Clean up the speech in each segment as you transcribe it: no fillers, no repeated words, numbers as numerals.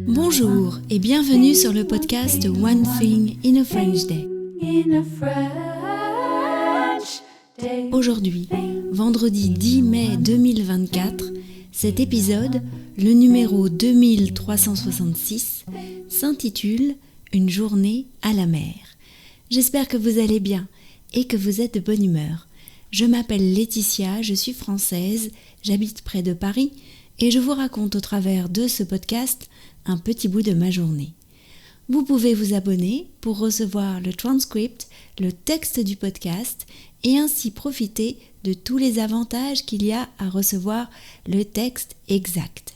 Bonjour et bienvenue sur le podcast One Thing in a French Day. Aujourd'hui, vendredi 10 mai 2024, cet épisode, le numéro 2366, s'intitule « Une journée à la mer ». J'espère que vous allez bien et que vous êtes de bonne humeur. Je m'appelle Laetitia, je suis française, j'habite près de Paris et je vous raconte au travers de ce podcast un petit bout de ma journée. Vous pouvez vous abonner pour recevoir le transcript, le texte du podcast et ainsi profiter de tous les avantages qu'il y a à recevoir le texte exact.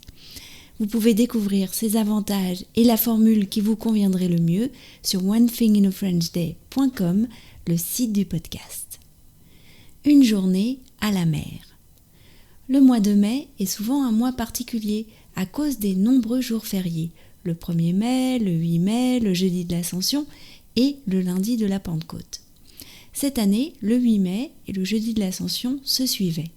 Vous pouvez découvrir ces avantages et la formule qui vous conviendrait le mieux sur onethinginafrenchday.com, le site du podcast. Une journée à la mer. Le mois de mai est souvent un mois particulier à cause des nombreux jours fériés, le 1er mai, le 8 mai, le jeudi de l'Ascension et le lundi de la Pentecôte. Cette année, le 8 mai et le jeudi de l'Ascension se suivaient.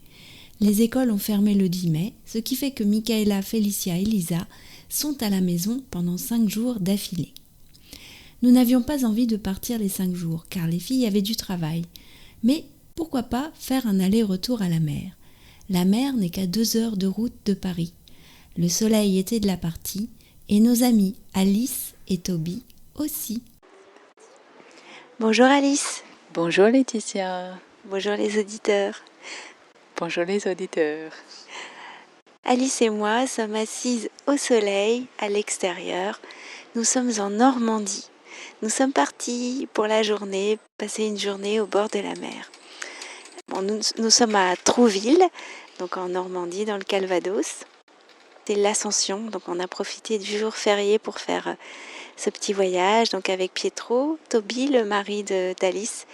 Les écoles ont fermé le 10 mai, ce qui fait que Michaela, Félicia et Lisa sont à la maison pendant 5 jours d'affilée. Nous n'avions pas envie de partir les 5 jours, car les filles avaient du travail. Mais pourquoi pas faire un aller-retour à la mer ? La mer n'est qu'à 2 heures de route de Paris. Le soleil était de la partie et nos amis Alice et Toby aussi. Bonjour Alice. Bonjour Laetitia. Bonjour les auditeurs. Bonjour les auditeurs. Alice et moi sommes assises au soleil à l'extérieur. Nous sommes en Normandie. Nous sommes partis pour la journée, passer une journée au bord de la mer. Bon, nous sommes à Trouville, donc en Normandie, dans le Calvados. C'est l'Ascension, donc on a profité du jour férié pour faire ce petit voyage, donc avec Pietro, Toby, le mari d'Alice,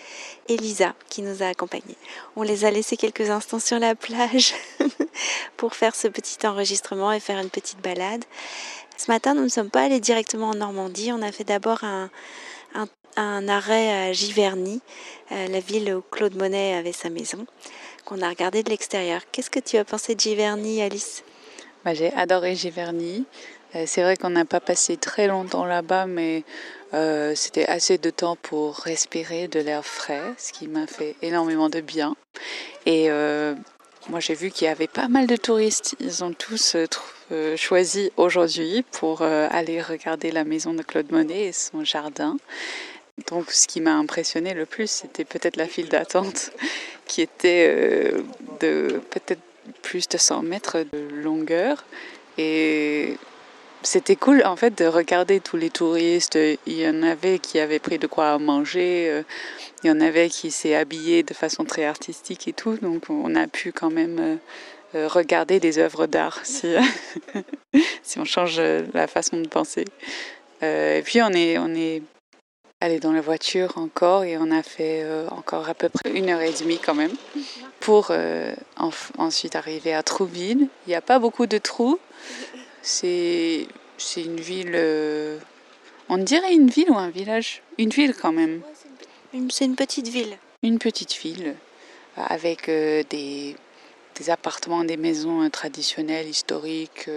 et Lisa, qui nous a accompagnés. On les a laissés quelques instants sur la plage pour faire ce petit enregistrement et faire une petite balade. Ce matin, nous ne sommes pas allés directement en Normandie, on a fait d'abord un arrêt à Giverny, la ville où Claude Monet avait sa maison, qu'on a regardé de l'extérieur. Qu'est-ce que tu as pensé de Giverny, Alice ? J'ai adoré Giverny. C'est vrai qu'on n'a pas passé très longtemps là-bas, mais c'était assez de temps pour respirer de l'air frais, ce qui m'a fait énormément de bien. Et moi, j'ai vu qu'il y avait pas mal de touristes. Ils ont tous choisi aujourd'hui pour aller regarder la maison de Claude Monet et son jardin. Donc, ce qui m'a impressionné le plus, c'était peut-être la file d'attente qui était de peut-être plus de 100 mètres de longueur. Et c'était cool, en fait, de regarder tous les touristes. Il y en avait qui avaient pris de quoi manger. Il y en avait qui s'est habillé de façon très artistique et tout. Donc, on a pu quand même regarder des œuvres d'art si, si on change la façon de penser. Et puis, on est allé dans la voiture encore et on a fait encore à peu près 1h30 quand même pour ensuite arriver à Trouville. Il n'y a pas beaucoup de trous. C'est une ville, on dirait une ville ou un village ? Une ville quand même. C'est une petite ville. Une petite ville avec des appartements, des maisons traditionnelles, historiques.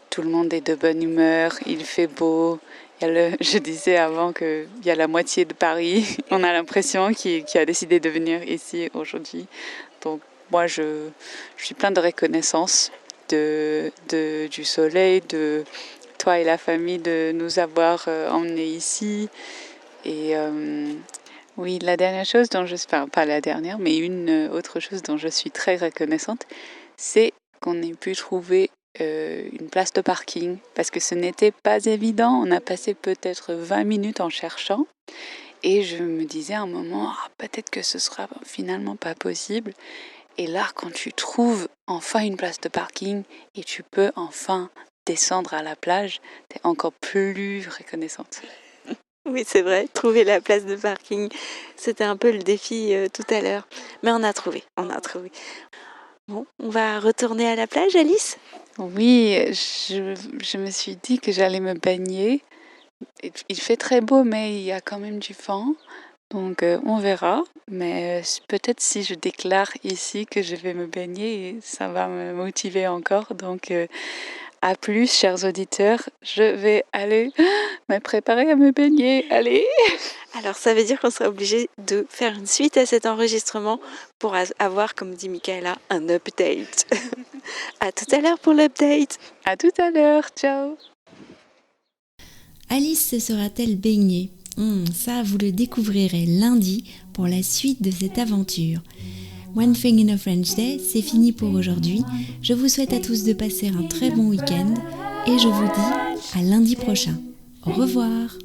Tout le monde est de bonne humeur, il fait beau. Je disais avant qu'il y a la moitié de Paris. On a l'impression qui a décidé de venir ici aujourd'hui. Donc moi, je suis plein de reconnaissance du soleil, de toi et la famille de nous avoir emmenés ici. Et oui, la dernière chose dont pas la dernière, mais une autre chose dont je suis très reconnaissante, c'est qu'on ait pu trouver une place de parking, parce que ce n'était pas évident. On a passé peut-être 20 minutes en cherchant, et je me disais à un moment, peut-être que ce sera finalement pas possible. Et là, quand tu trouves enfin une place de parking, et tu peux enfin descendre à la plage, t'es encore plus reconnaissante. Oui, c'est vrai, trouver la place de parking, c'était un peu le défi tout à l'heure. Mais on a trouvé. Bon, on va retourner à la plage, Alice ? Oui, je me suis dit que j'allais me baigner. Il fait très beau, mais il y a quand même du vent. Donc on verra, mais peut-être si je déclare ici que je vais me baigner, ça va me motiver encore. Donc à plus, chers auditeurs, je vais aller me préparer à me baigner. Allez! Alors ça veut dire qu'on sera obligé de faire une suite à cet enregistrement pour avoir, comme dit Michaela, un update. À tout à l'heure pour l'update. À tout à l'heure, ciao! Alice se sera-t-elle baignée ? Ça, vous le découvrirez lundi pour la suite de cette aventure. One Thing in a French Day, c'est fini pour aujourd'hui. Je vous souhaite à tous de passer un très bon week-end et je vous dis à lundi prochain. Au revoir.